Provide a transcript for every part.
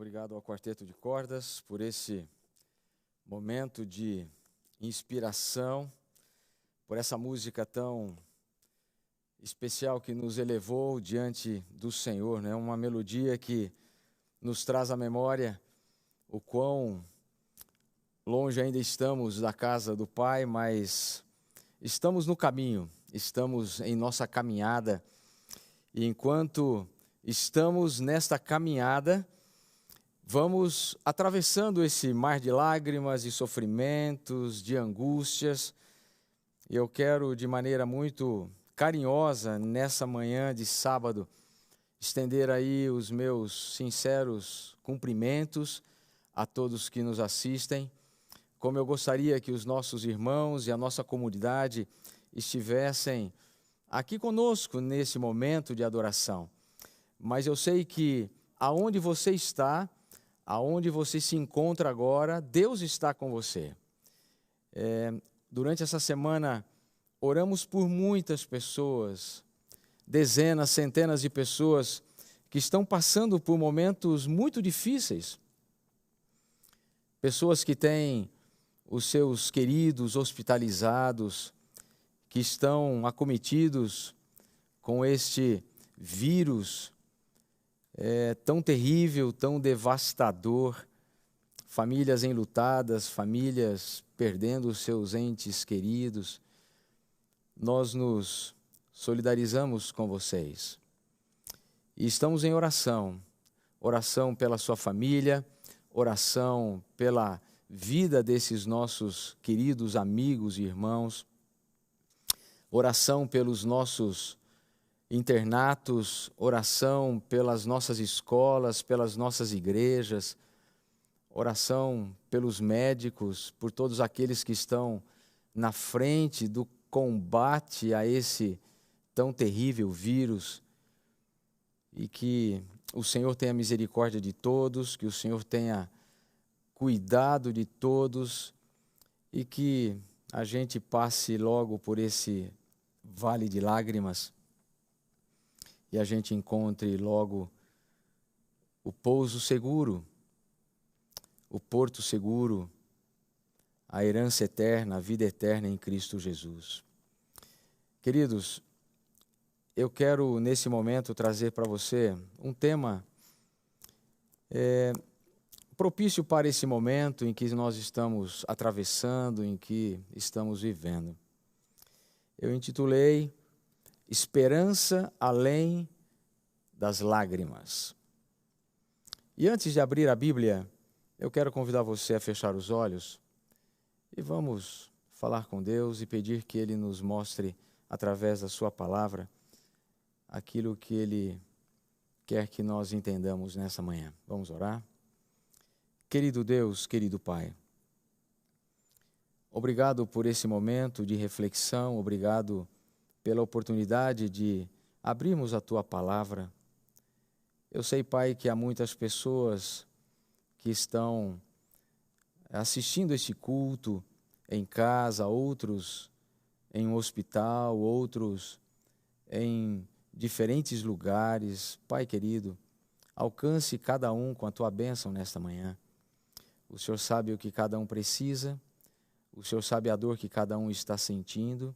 Obrigado ao Quarteto de Cordas por esse momento de inspiração, por essa música tão especial que nos elevou diante do Senhor, né? Uma melodia que nos traz à memória o quão longe ainda estamos da casa do Pai, mas estamos no caminho, estamos em nossa caminhada, e enquanto estamos nesta caminhada, vamos atravessando esse mar de lágrimas, de sofrimentos, de angústias. E eu quero, de maneira muito carinhosa, nessa manhã de sábado, estender aí os meus sinceros cumprimentos a todos que nos assistem. Como eu gostaria que os nossos irmãos e a nossa comunidade estivessem aqui conosco nesse momento de adoração. Mas eu sei que aonde você está, aonde você se encontra agora, Deus está com você. Durante essa semana, oramos por muitas pessoas, dezenas, centenas de pessoas que estão passando por momentos muito difíceis. Pessoas que têm os seus queridos hospitalizados, que estão acometidos com este vírus tão terrível, tão devastador, famílias enlutadas, famílias perdendo os seus entes queridos. Nós nos solidarizamos com vocês e estamos em oração pela sua família, oração pela vida desses nossos queridos amigos e irmãos, oração pelos nossos internatos, oração pelas nossas escolas, pelas nossas igrejas, oração pelos médicos, por todos aqueles que estão na frente do combate a esse tão terrível vírus, e que o Senhor tenha misericórdia de todos, que o Senhor tenha cuidado de todos e que a gente passe logo por esse vale de lágrimas e a gente encontre logo o pouso seguro, o porto seguro, a herança eterna, a vida eterna em Cristo Jesus. Queridos, eu quero nesse momento trazer para você um tema propício para esse momento em que nós estamos atravessando, em que estamos vivendo. Eu intitulei Esperança além das lágrimas. E antes de abrir a Bíblia, eu quero convidar você a fechar os olhos e vamos falar com Deus e pedir que Ele nos mostre, através da sua palavra, aquilo que Ele quer que nós entendamos nessa manhã. Vamos orar? Querido Deus, querido Pai, obrigado por esse momento de reflexão, obrigado pela oportunidade de abrirmos a Tua palavra. Eu sei, Pai, que há muitas pessoas que estão assistindo esse culto em casa, outros em um hospital, outros em diferentes lugares. Pai querido, alcance cada um com a Tua bênção nesta manhã. O Senhor sabe o que cada um precisa, o Senhor sabe a dor que cada um está sentindo,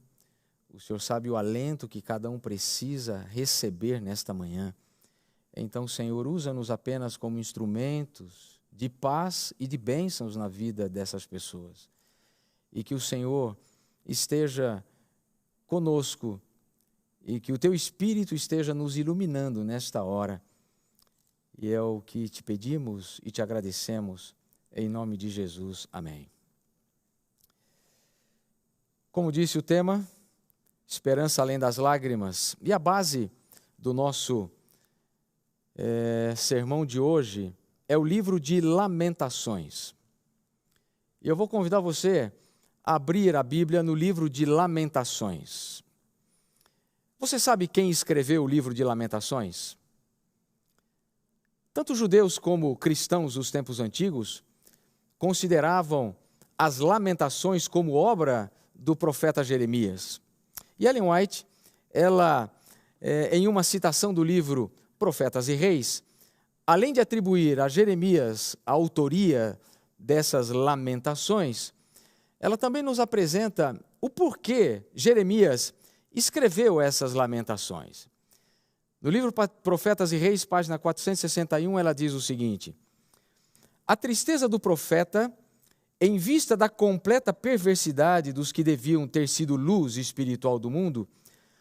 o Senhor sabe o alento que cada um precisa receber nesta manhã. Então, Senhor, usa-nos apenas como instrumentos de paz e de bênçãos na vida dessas pessoas. E que o Senhor esteja conosco e que o Teu Espírito esteja nos iluminando nesta hora. E é o que te pedimos e te agradecemos, em nome de Jesus. Amém. Como disse o tema, Esperança além das lágrimas. E a base do nosso sermão de hoje é o livro de Lamentações. E eu vou convidar você a abrir a Bíblia no livro de Lamentações. Você sabe quem escreveu o livro de Lamentações? Tanto judeus como cristãos dos tempos antigos consideravam as Lamentações como obra do profeta Jeremias. E Ellen White, ela, em uma citação do livro Profetas e Reis, além de atribuir a Jeremias a autoria dessas lamentações, ela também nos apresenta o porquê Jeremias escreveu essas lamentações. No livro Profetas e Reis, página 461, ela diz o seguinte: a tristeza do profeta, em vista da completa perversidade dos que deviam ter sido luz espiritual do mundo,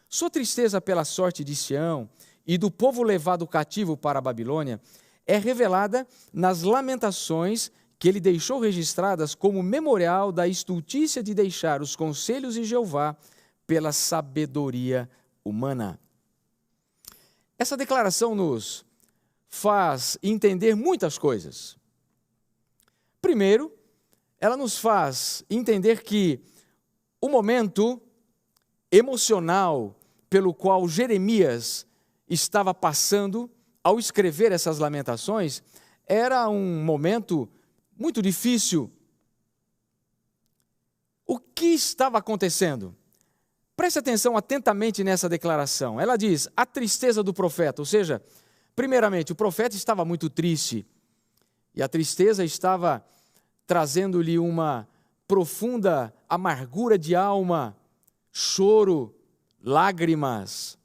sua tristeza pela sorte de Sião e do povo levado cativo para a Babilônia é revelada nas lamentações que ele deixou registradas como memorial da estultícia de deixar os conselhos de Jeová pela sabedoria humana. Essa declaração nos faz entender muitas coisas. Primeiro, ela nos faz entender que o momento emocional pelo qual Jeremias estava passando ao escrever essas lamentações era um momento muito difícil. O que estava acontecendo? Preste atenção atentamente nessa declaração. Ela diz, a tristeza do profeta, ou seja, primeiramente, o profeta estava muito triste, e a tristeza estava trazendo-lhe uma profunda amargura de alma, choro, lágrimas.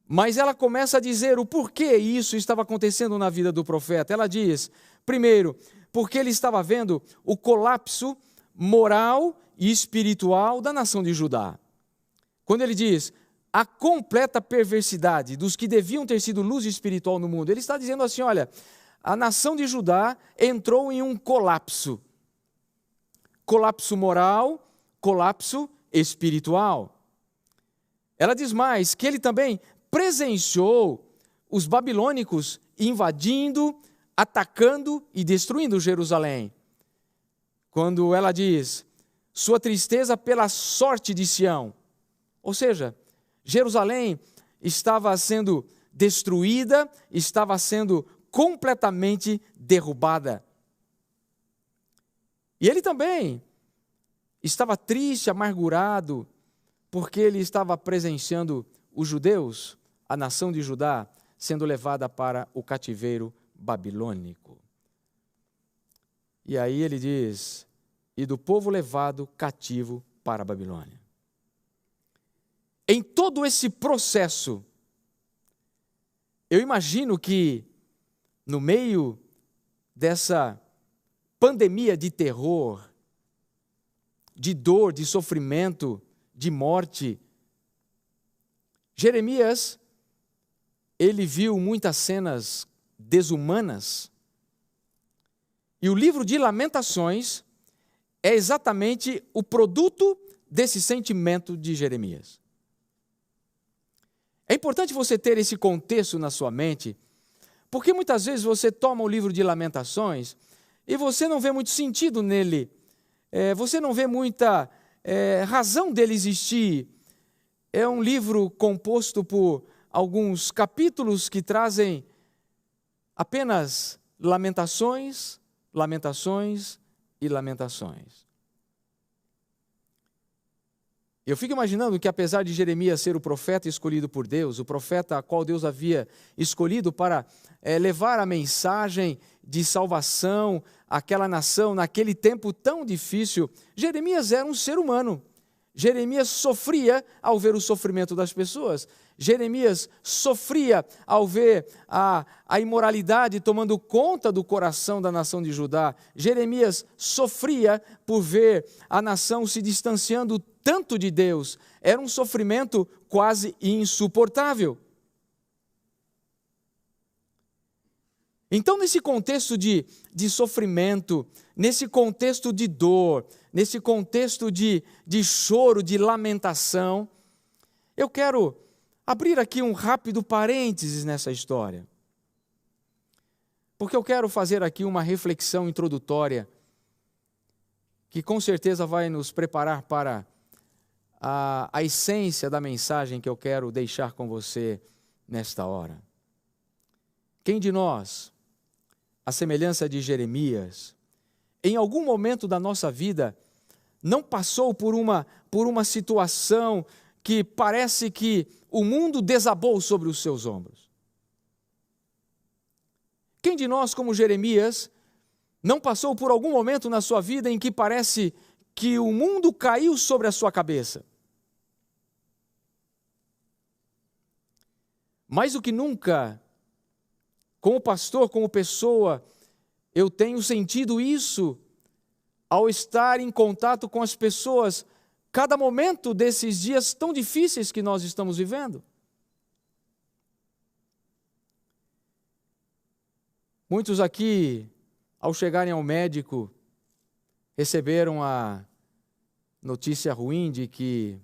Mas ela começa a dizer o porquê isso estava acontecendo na vida do profeta. Ela diz, primeiro, porque ele estava vendo o colapso moral e espiritual da nação de Judá. Quando ele diz a completa perversidade dos que deviam ter sido luz espiritual no mundo, ele está dizendo assim, olha, a nação de Judá entrou em um colapso. Colapso moral, colapso espiritual. Ela diz mais que ele também presenciou os babilônicos invadindo, atacando e destruindo Jerusalém. Quando ela diz, sua tristeza pela sorte de Sião. Ou seja, Jerusalém estava sendo destruída, estava sendo completamente derrubada. E ele também estava triste, amargurado, porque ele estava presenciando os judeus, a nação de Judá, sendo levada para o cativeiro babilônico. E aí ele diz, e do povo levado cativo para a Babilônia. Em todo esse processo, eu imagino que no meio dessa pandemia de terror, de dor, de sofrimento, de morte, Jeremias, ele viu muitas cenas desumanas. E o livro de Lamentações é exatamente o produto desse sentimento de Jeremias. É importante você ter esse contexto na sua mente, porque muitas vezes você toma o livro de Lamentações e você não vê muito sentido nele, você não vê muita razão dele existir. É um livro composto por alguns capítulos que trazem apenas lamentações, lamentações e lamentações. Eu fico imaginando que apesar de Jeremias ser o profeta escolhido por Deus, o profeta a qual Deus havia escolhido para levar a mensagem de salvação àquela nação naquele tempo tão difícil, Jeremias era um ser humano. Jeremias sofria ao ver o sofrimento das pessoas. Jeremias sofria ao ver a imoralidade tomando conta do coração da nação de Judá. Jeremias sofria por ver a nação se distanciando tanto de Deus. Era um sofrimento quase insuportável. Então, nesse contexto de sofrimento, nesse contexto de dor, nesse contexto de choro, de lamentação, eu quero abrir aqui um rápido parênteses nessa história. Porque eu quero fazer aqui uma reflexão introdutória que com certeza vai nos preparar para a essência da mensagem que eu quero deixar com você nesta hora. Quem de nós, à semelhança de Jeremias, em algum momento da nossa vida, não passou por uma situação que parece que o mundo desabou sobre os seus ombros? Quem de nós, como Jeremias, não passou por algum momento na sua vida em que parece que o mundo caiu sobre a sua cabeça? Mais do que nunca, como pastor, como pessoa, eu tenho sentido isso ao estar em contato com as pessoas, cada momento desses dias tão difíceis que nós estamos vivendo. Muitos aqui, ao chegarem ao médico, receberam a notícia ruim de que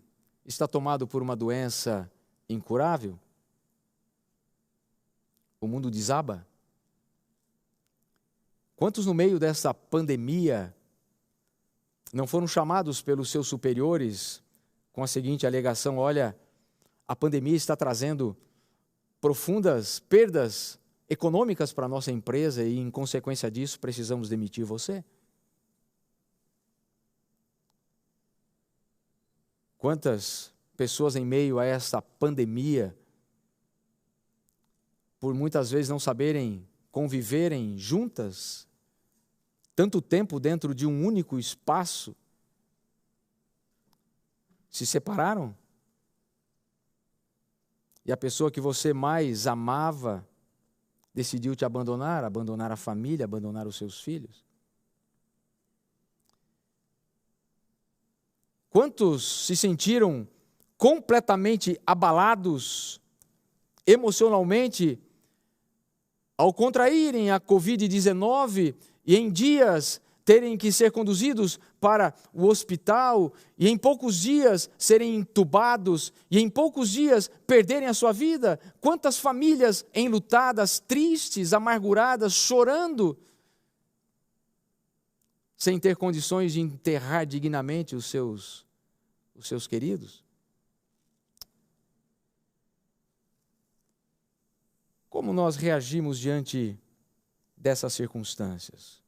está tomado por uma doença incurável. O mundo desaba. Quantos no meio dessa pandemia não foram chamados pelos seus superiores com a seguinte alegação: olha, a pandemia está trazendo profundas perdas econômicas para a nossa empresa e, em consequência disso, precisamos demitir você? Quantas pessoas em meio a essa pandemia, por muitas vezes não saberem conviverem juntas, tanto tempo dentro de um único espaço, se separaram? E a pessoa que você mais amava decidiu te abandonar, abandonar a família, abandonar os seus filhos? Quantos se sentiram completamente abalados emocionalmente ao contraírem a Covid-19 e em dias terem que ser conduzidos para o hospital e em poucos dias serem entubados e em poucos dias perderem a sua vida? Quantas famílias enlutadas, tristes, amarguradas, chorando, sem ter condições de enterrar dignamente os seus queridos? Como nós reagimos diante dessas circunstâncias?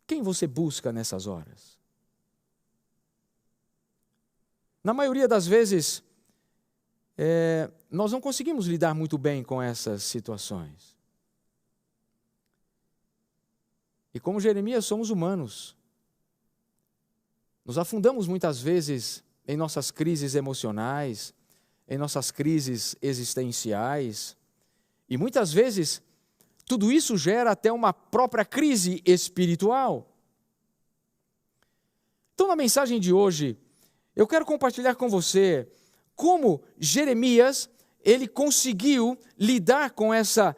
Quem você busca nessas horas? Na maioria das vezes, nós não conseguimos lidar muito bem com essas situações. E como Jeremias, somos humanos. Nos afundamos muitas vezes em nossas crises emocionais, em nossas crises existenciais, e muitas vezes tudo isso gera até uma própria crise espiritual. Então, na mensagem de hoje, eu quero compartilhar com você como Jeremias, ele conseguiu lidar com essa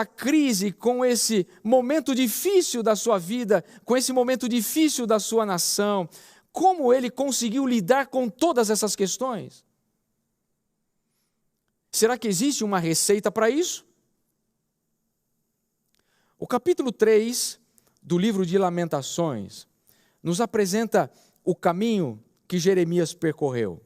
crise, com esse momento difícil da sua vida, com esse momento difícil da sua nação. Como ele conseguiu lidar com todas essas questões? Será que existe uma receita para isso? O capítulo 3 do livro de Lamentações nos apresenta o caminho que Jeremias percorreu.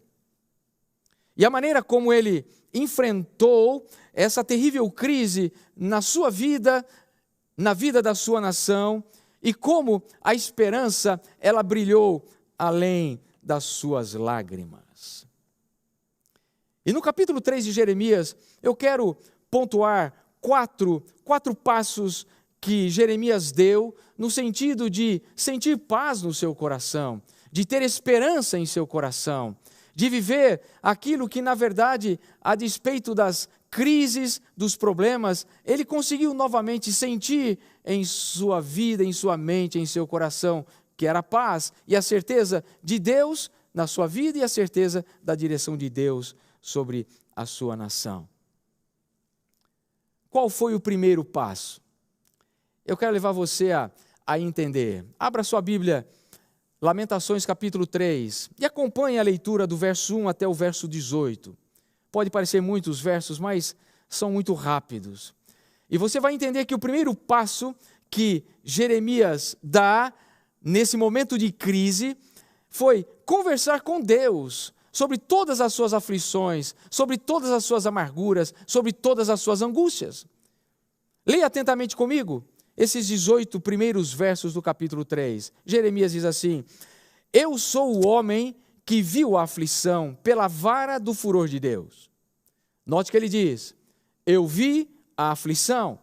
E a maneira como ele enfrentou essa terrível crise na sua vida, na vida da sua nação, e como a esperança, ela brilhou além das suas lágrimas. E no capítulo 3 de Jeremias, eu quero pontuar quatro passos que Jeremias deu no sentido de sentir paz no seu coração, de ter esperança em seu coração, de viver aquilo que, na verdade, a despeito das crises, dos problemas, ele conseguiu novamente sentir em sua vida, em sua mente, em seu coração, que era a paz e a certeza de Deus na sua vida e a certeza da direção de Deus sobre a sua nação. Qual foi o primeiro passo? Eu quero levar você a entender. Abra sua Bíblia, Lamentações capítulo 3, e acompanhe a leitura do verso 1 até o verso 18. Pode parecer muitos versos, mas são muito rápidos. E você vai entender que o primeiro passo que Jeremias dá nesse momento de crise foi conversar com Deus sobre todas as suas aflições, sobre todas as suas amarguras, sobre todas as suas angústias. Leia atentamente comigo esses 18 primeiros versos do capítulo 3. Jeremias diz assim: eu sou o homem que viu a aflição pela vara do furor de Deus. Note que ele diz: eu vi a aflição.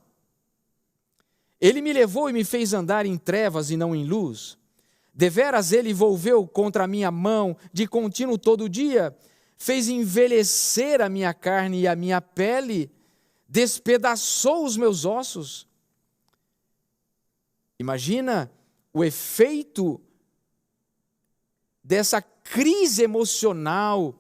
Ele me levou e me fez andar em trevas e não em luz. Deveras ele volveu contra a minha mão de contínuo todo dia, fez envelhecer a minha carne e a minha pele, despedaçou os meus ossos. Imagina o efeito dessa crise emocional,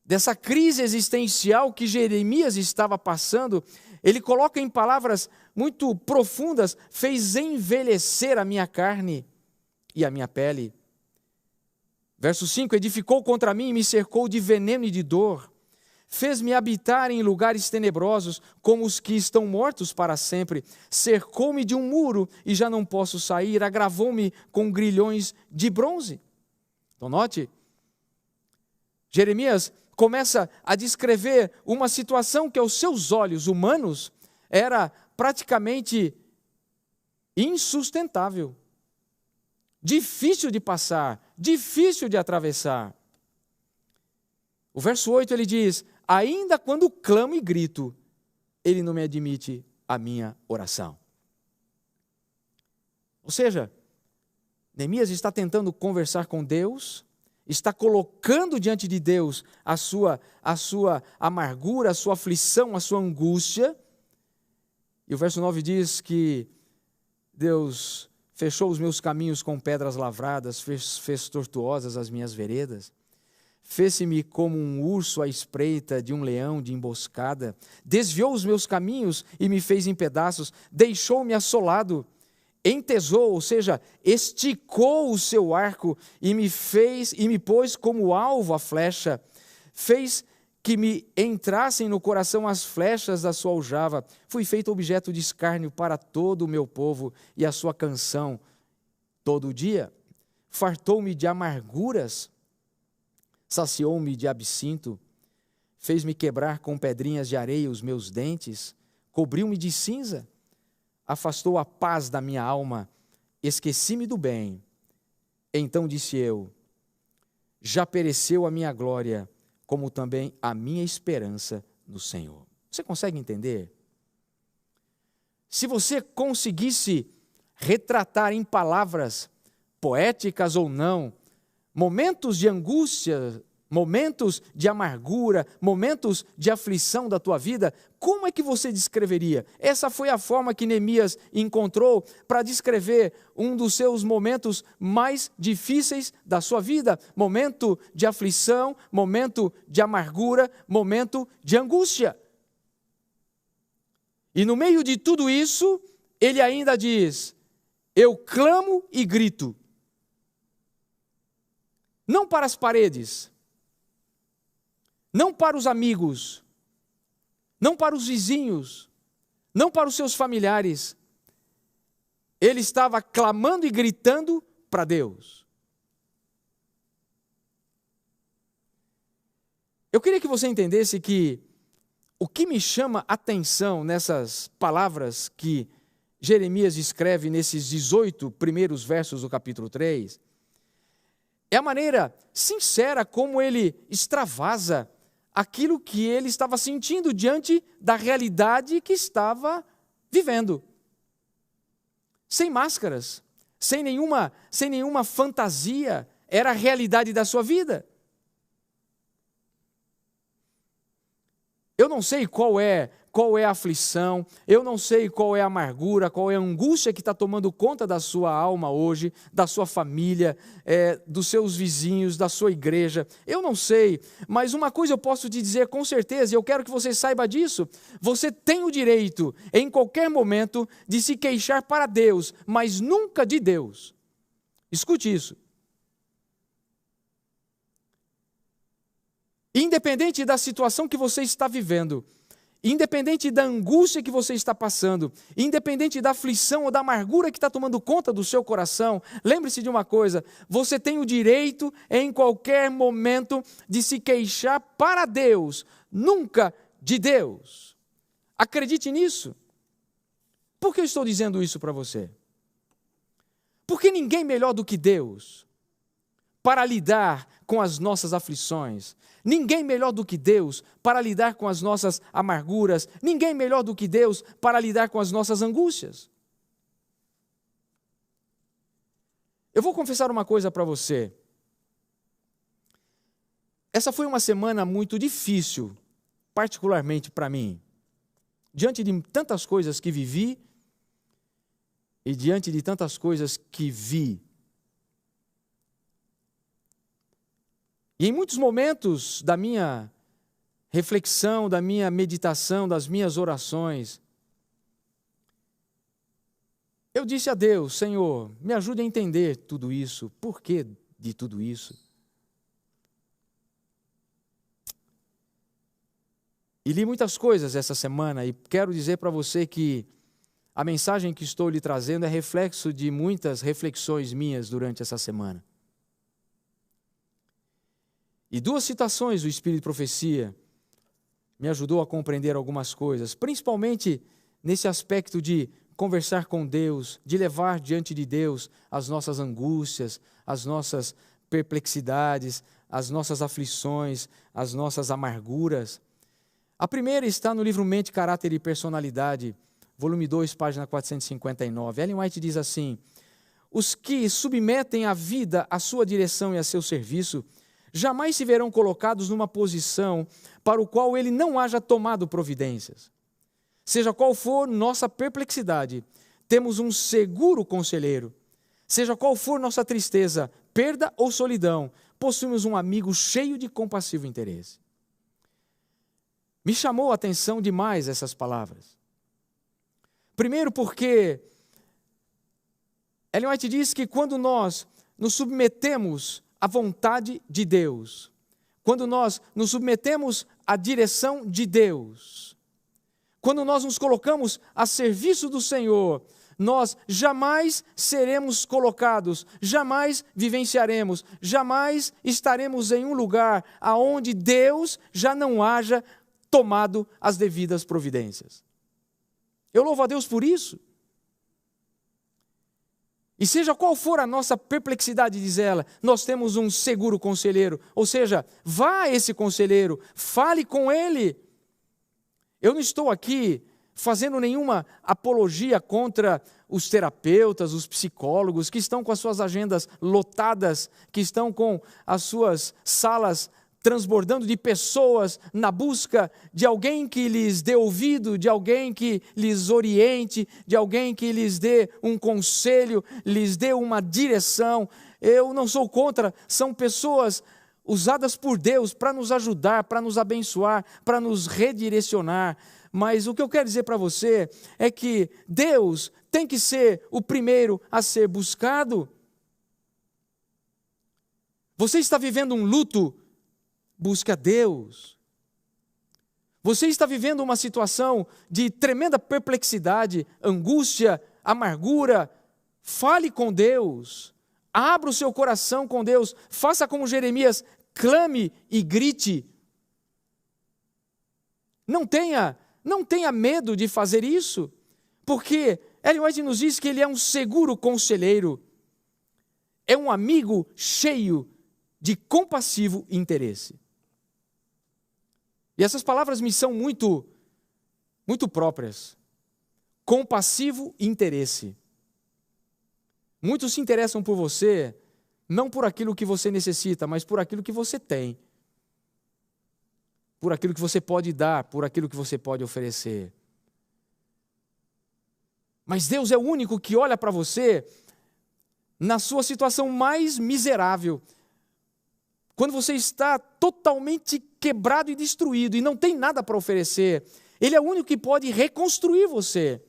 dessa crise existencial que Jeremias estava passando. Ele coloca em palavras muito profundas: fez envelhecer a minha carne e a minha pele. Verso 5, edificou contra mim e me cercou de veneno e de dor. Fez-me habitar em lugares tenebrosos, como os que estão mortos para sempre. Cercou-me de um muro e já não posso sair. Agravou-me com grilhões de bronze. Então note, Jeremias começa a descrever uma situação que aos seus olhos humanos era praticamente insustentável, difícil de passar, difícil de atravessar. O verso 8 ele diz: ainda quando clamo e grito, ele não me admite a minha oração. Ou seja, Neemias está tentando conversar com Deus, está colocando diante de Deus a sua amargura, a sua aflição, a sua angústia. E o verso 9 diz que Deus fechou os meus caminhos com pedras lavradas, fez tortuosas as minhas veredas. Fez-me como um urso à espreita de um leão de emboscada. Desviou os meus caminhos e me fez em pedaços. Deixou-me assolado. Entesou, ou seja, esticou o seu arco e me pôs como alvo a flecha. Fez que me entrassem no coração as flechas da sua aljava. Fui feito objeto de escárnio para todo o meu povo e a sua canção todo dia. Fartou-me de amarguras, saciou-me de absinto, fez-me quebrar com pedrinhas de areia os meus dentes, cobriu-me de cinza, afastou a paz da minha alma, esqueci-me do bem. Então disse eu: já pereceu a minha glória, como também a minha esperança no Senhor. Você consegue entender? Se você conseguisse retratar em palavras, poéticas ou não, momentos de angústia, momentos de amargura, momentos de aflição da tua vida, como é que você descreveria? Essa foi a forma que Neemias encontrou para descrever um dos seus momentos mais difíceis da sua vida. Momento de aflição, momento de amargura, momento de angústia. E no meio de tudo isso, ele ainda diz: eu clamo e grito. Não para as paredes, não para os amigos, não para os vizinhos, não para os seus familiares. Ele estava clamando e gritando para Deus. Eu queria que você entendesse que o que me chama a atenção nessas palavras que Jeremias escreve nesses 18 primeiros versos do capítulo 3, é a maneira sincera como ele extravasa aquilo que ele estava sentindo diante da realidade que estava vivendo. Sem máscaras, sem nenhuma fantasia, era a realidade da sua vida. Eu não sei qual é a aflição, eu não sei qual é a amargura, qual é a angústia que está tomando conta da sua alma hoje, da sua família, dos seus vizinhos, da sua igreja. Eu não sei, mas uma coisa eu posso te dizer com certeza, e eu quero que você saiba disso: você tem o direito, em qualquer momento, de se queixar para Deus, mas nunca de Deus. Escute isso. Independente da situação que você está vivendo, independente da angústia que você está passando, independente da aflição ou da amargura que está tomando conta do seu coração, lembre-se de uma coisa: você tem o direito, em qualquer momento, de se queixar para Deus, nunca de Deus. Acredite nisso. Por que eu estou dizendo isso para você? Porque ninguém melhor do que Deus para lidar com as nossas aflições. Ninguém melhor do que Deus para lidar com as nossas amarguras. Ninguém melhor do que Deus para lidar com as nossas angústias. Eu vou confessar uma coisa para você. Essa foi uma semana muito difícil, particularmente para mim. Diante de tantas coisas que vivi e diante de tantas coisas que vi. E em muitos momentos da minha reflexão, da minha meditação, das minhas orações, eu disse a Deus: Senhor, me ajude a entender tudo isso, por que de tudo isso? E li muitas coisas essa semana e quero dizer para você que a mensagem que estou lhe trazendo é reflexo de muitas reflexões minhas durante essa semana. E 2 citações do Espírito de Profecia me ajudou a compreender algumas coisas, principalmente nesse aspecto de conversar com Deus, de levar diante de Deus as nossas angústias, as nossas perplexidades, as nossas aflições, as nossas amarguras. A primeira está no livro Mente, Caráter e Personalidade, volume 2, página 459. Ellen White diz assim: os que submetem a vida à sua direção e a seu serviço jamais se verão colocados numa posição para o qual ele não haja tomado providências. Seja qual for nossa perplexidade, temos um seguro conselheiro. Seja qual for nossa tristeza, perda ou solidão, possuímos um amigo cheio de compassivo interesse. Me chamou a atenção demais essas palavras. Primeiro porque Ellen White diz que quando nós nos submetemos à vontade de Deus, quando nós nos submetemos à direção de Deus, quando nós nos colocamos a serviço do Senhor, nós jamais seremos colocados, jamais vivenciaremos, jamais estaremos em um lugar aonde Deus já não haja tomado as devidas providências. Eu louvo a Deus por isso. E seja qual for a nossa perplexidade, diz ela, nós temos um seguro conselheiro. Ou seja, vá a esse conselheiro, fale com ele. Eu não estou aqui fazendo nenhuma apologia contra os terapeutas, os psicólogos, que estão com as suas agendas lotadas, que estão com as suas salas transbordando de pessoas na busca de alguém que lhes dê ouvido, de alguém que lhes oriente, de alguém que lhes dê um conselho, lhes dê uma direção. Eu não sou contra, são pessoas usadas por Deus para nos ajudar, para nos abençoar, para nos redirecionar. Mas o que eu quero dizer para você é que Deus tem que ser o primeiro a ser buscado. Você está vivendo um luto? Busque a Deus. Você está vivendo uma situação de tremenda perplexidade, angústia, amargura? Fale com Deus. Abra o seu coração com Deus. Faça como Jeremias, clame e grite. Não tenha medo de fazer isso, porque Ellen White nos diz que ele é um seguro conselheiro. É um amigo cheio de compassivo interesse. E essas palavras me são muito próprias. Compassivo interesse. Muitos se interessam por você, não por aquilo que você necessita, mas por aquilo que você tem. Por aquilo que você pode dar, por aquilo que você pode oferecer. Mas Deus é o único que olha para você na sua situação mais miserável. Quando você está totalmente quebrado e destruído e não tem nada para oferecer, Ele é o único que pode reconstruir você.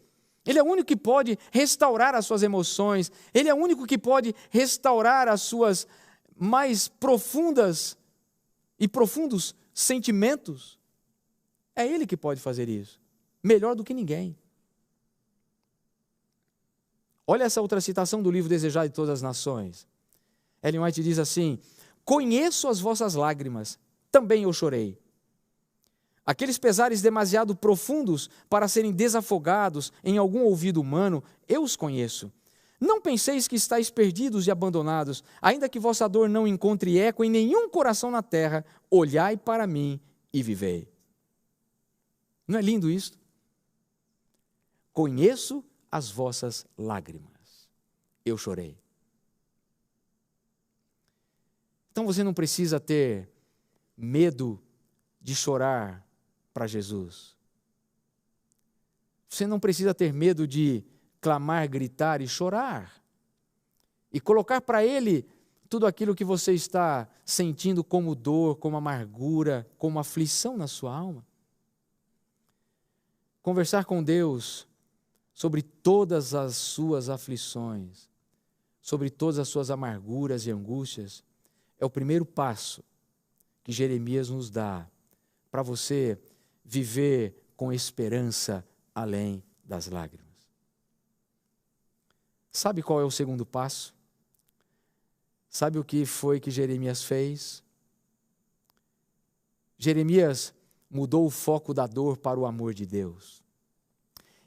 Ele é o único que pode restaurar as suas emoções. Ele é o único que pode restaurar as suas mais profundos sentimentos. É Ele que pode fazer isso. Melhor do que ninguém. Olha essa outra citação do livro Desejado de Todas as Nações. Ellen White diz assim: conheço as vossas lágrimas, também eu chorei. Aqueles pesares demasiado profundos para serem desafogados em algum ouvido humano, eu os conheço. Não penseis que estáis perdidos e abandonados, ainda que vossa dor não encontre eco em nenhum coração na terra, olhai para mim e vivei. Não é lindo isso? Conheço as vossas lágrimas. Eu chorei. Então você não precisa ter medo de chorar para Jesus. Você não precisa ter medo de clamar, gritar e chorar. E colocar para Ele tudo aquilo que você está sentindo como dor, como amargura, como aflição na sua alma. Conversar com Deus sobre todas as suas aflições, sobre todas as suas amarguras e angústias, é o primeiro passo que Jeremias nos dá para você viver com esperança além das lágrimas. Sabe qual é o segundo passo? Sabe o que foi que Jeremias fez? Jeremias mudou o foco da dor para o amor de Deus.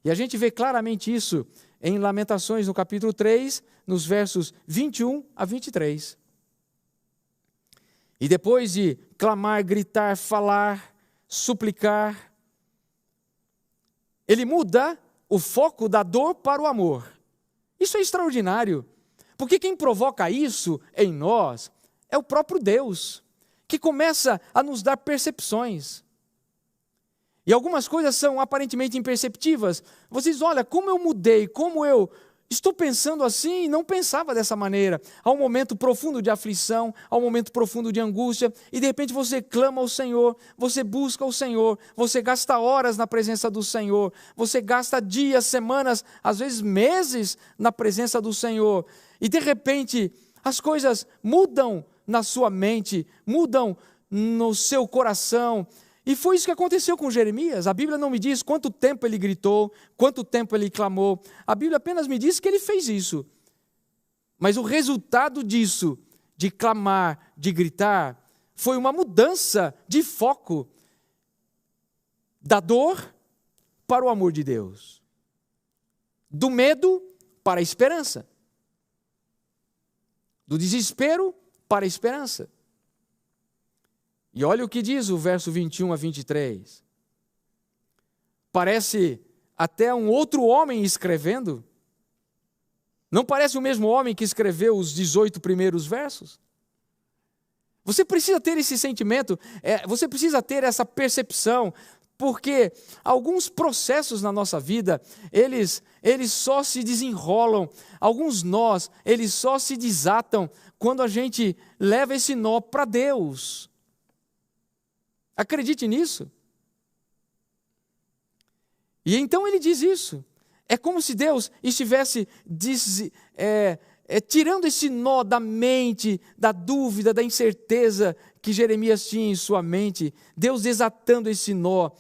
E a gente vê claramente isso em Lamentações, no capítulo 3, nos versos 21 a 23. E depois de clamar, gritar, falar, suplicar, ele muda o foco da dor para o amor. Isso é extraordinário, porque quem provoca isso em nós é o próprio Deus, que começa a nos dar percepções. E algumas coisas são aparentemente imperceptíveis. Vocês, olha, como eu mudei, como eu estou pensando assim e não pensava dessa maneira. Há um momento profundo de aflição, há um momento profundo de angústia, e de repente você clama ao Senhor, você busca o Senhor, você gasta horas na presença do Senhor, você gasta dias, semanas, às vezes meses na presença do Senhor, e de repente as coisas mudam na sua mente, mudam no seu coração. E foi isso que aconteceu com Jeremias. A Bíblia não me diz quanto tempo ele gritou, quanto tempo ele clamou. A Bíblia apenas me diz que ele fez isso. Mas o resultado disso, de clamar, de gritar, foi uma mudança de foco da dor para o amor de Deus. Do medo para a esperança. Do desespero para a esperança. E olha o que diz o verso 21 a 23. Parece até um outro homem escrevendo. Não parece o mesmo homem que escreveu os 18 primeiros versos? Você precisa ter esse sentimento, você precisa ter essa percepção, porque alguns processos na nossa vida, eles só se desenrolam, alguns nós, eles só se desatam quando a gente leva esse nó para Deus. Acredite nisso. E então ele diz isso. É como se Deus estivesse tirando esse nó da mente, da dúvida, da incerteza que Jeremias tinha em sua mente. Deus desatando esse nó.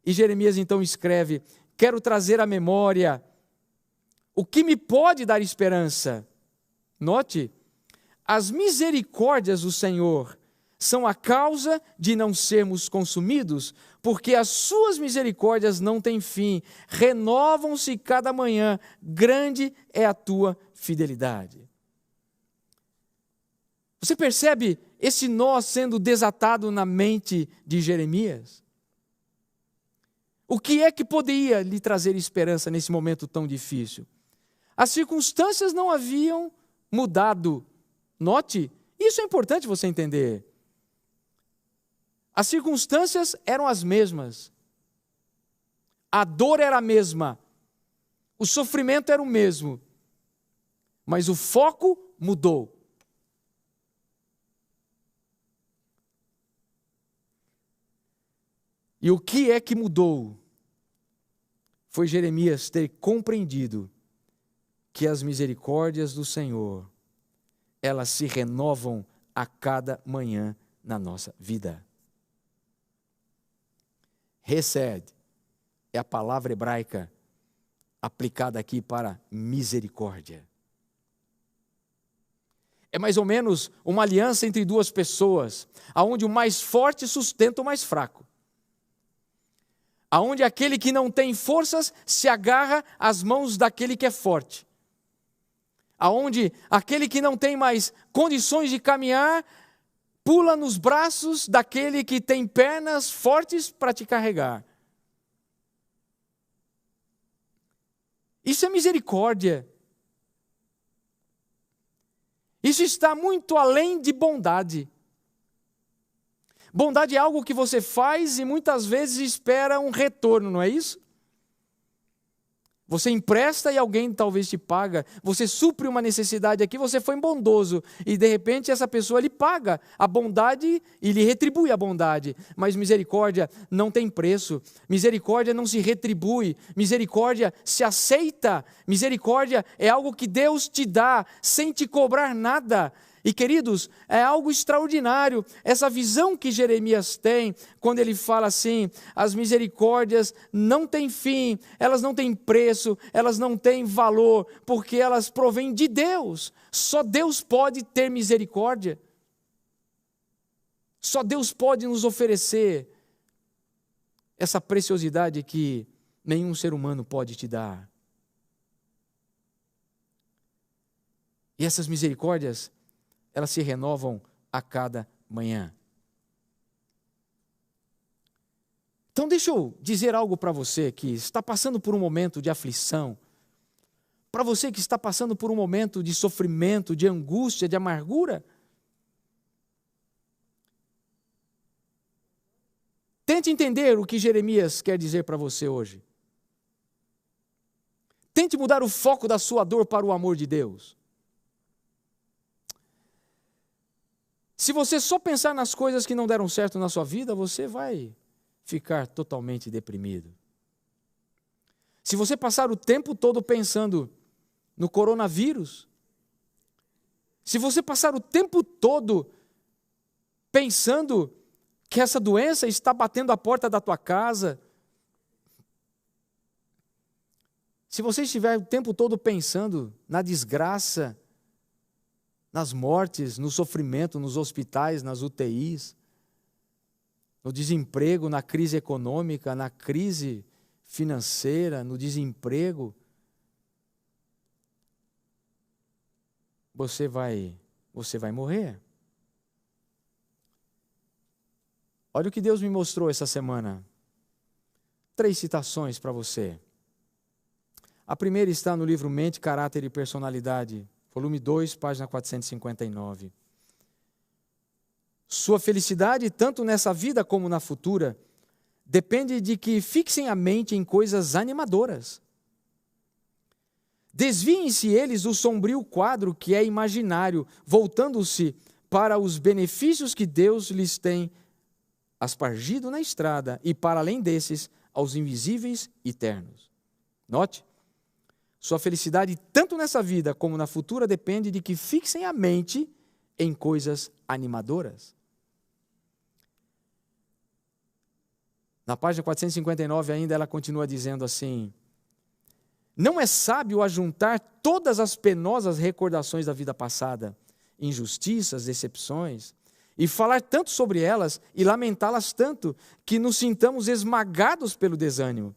E Jeremias então escreve: quero trazer à memória o que me pode dar esperança. Note, as misericórdias do Senhor são a causa de não sermos consumidos, porque as suas misericórdias não têm fim, renovam-se cada manhã, grande é a tua fidelidade. Você percebe esse nó sendo desatado na mente de Jeremias? O que é que poderia lhe trazer esperança nesse momento tão difícil? As circunstâncias não haviam mudado. Note, isso é importante você entender. As circunstâncias eram as mesmas. A dor era a mesma. O sofrimento era o mesmo. Mas o foco mudou. E o que é que mudou? Foi Jeremias ter compreendido que as misericórdias do Senhor, elas se renovam a cada manhã na nossa vida. Hesed é a palavra hebraica aplicada aqui para misericórdia. É mais ou menos uma aliança entre duas pessoas, aonde o mais forte sustenta o mais fraco. Aonde aquele que não tem forças se agarra às mãos daquele que é forte. Aonde aquele que não tem mais condições de caminhar pula nos braços daquele que tem pernas fortes para te carregar. Isso é misericórdia. Isso está muito além de bondade. Bondade é algo que você faz e muitas vezes espera um retorno, não é isso? Você empresta e alguém talvez te paga. Você supre uma necessidade aqui, você foi bondoso. E de repente essa pessoa lhe paga a bondade e lhe retribui a bondade. Mas misericórdia não tem preço. Misericórdia não se retribui. Misericórdia se aceita. Misericórdia é algo que Deus te dá sem te cobrar nada. E queridos, é algo extraordinário, essa visão que Jeremias tem, quando ele fala assim, as misericórdias não têm fim, elas não têm preço, elas não têm valor, porque elas provêm de Deus. Só Deus pode ter misericórdia. Só Deus pode nos oferecer essa preciosidade que nenhum ser humano pode te dar. E essas misericórdias, elas se renovam a cada manhã. Então deixa eu dizer algo para você que está passando por um momento de aflição, para você que está passando por um momento de sofrimento, de angústia, de amargura. Tente entender o que Jeremias quer dizer para você hoje. Tente mudar o foco da sua dor para o amor de Deus. Se você só pensar nas coisas que não deram certo na sua vida, você vai ficar totalmente deprimido. Se você passar o tempo todo pensando no coronavírus, se você passar o tempo todo pensando que essa doença está batendo a porta da tua casa, se você estiver o tempo todo pensando na desgraça, nas mortes, no sofrimento, nos hospitais, nas UTIs, no desemprego, na crise econômica, na crise financeira, no desemprego, você vai morrer. Olha o que Deus me mostrou essa semana. 3 citações para você. A primeira está no livro Mente, Caráter e Personalidade, volume 2, página 459. Sua felicidade, tanto nessa vida como na futura, depende de que fixem a mente em coisas animadoras. Desviem-se eles do sombrio quadro que é imaginário, voltando-se para os benefícios que Deus lhes tem aspargido na estrada e, para além desses, aos invisíveis e eternos. Note, sua felicidade, tanto nessa vida como na futura, depende de que fixem a mente em coisas animadoras. Na página 459 ainda ela continua dizendo assim: não é sábio ajuntar todas as penosas recordações da vida passada, injustiças, decepções, e falar tanto sobre elas e lamentá-las tanto que nos sintamos esmagados pelo desânimo.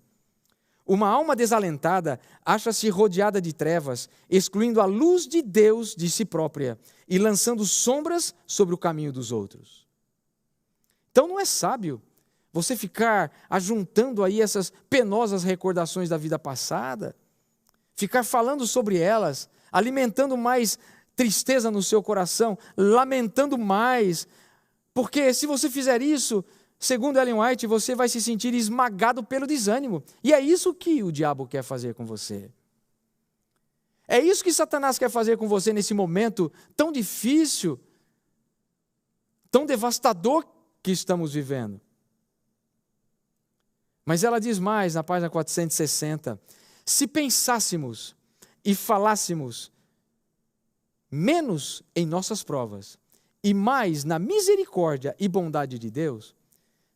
Uma alma desalentada acha-se rodeada de trevas, excluindo a luz de Deus de si própria e lançando sombras sobre o caminho dos outros. Então não é sábio você ficar ajuntando aí essas penosas recordações da vida passada, ficar falando sobre elas, alimentando mais tristeza no seu coração, lamentando mais, porque se você fizer isso, segundo Ellen White, você vai se sentir esmagado pelo desânimo. E é isso que o diabo quer fazer com você. É isso que Satanás quer fazer com você nesse momento tão difícil, tão devastador que estamos vivendo. Mas ela diz mais na página 460, se pensássemos e falássemos menos em nossas provas e mais na misericórdia e bondade de Deus,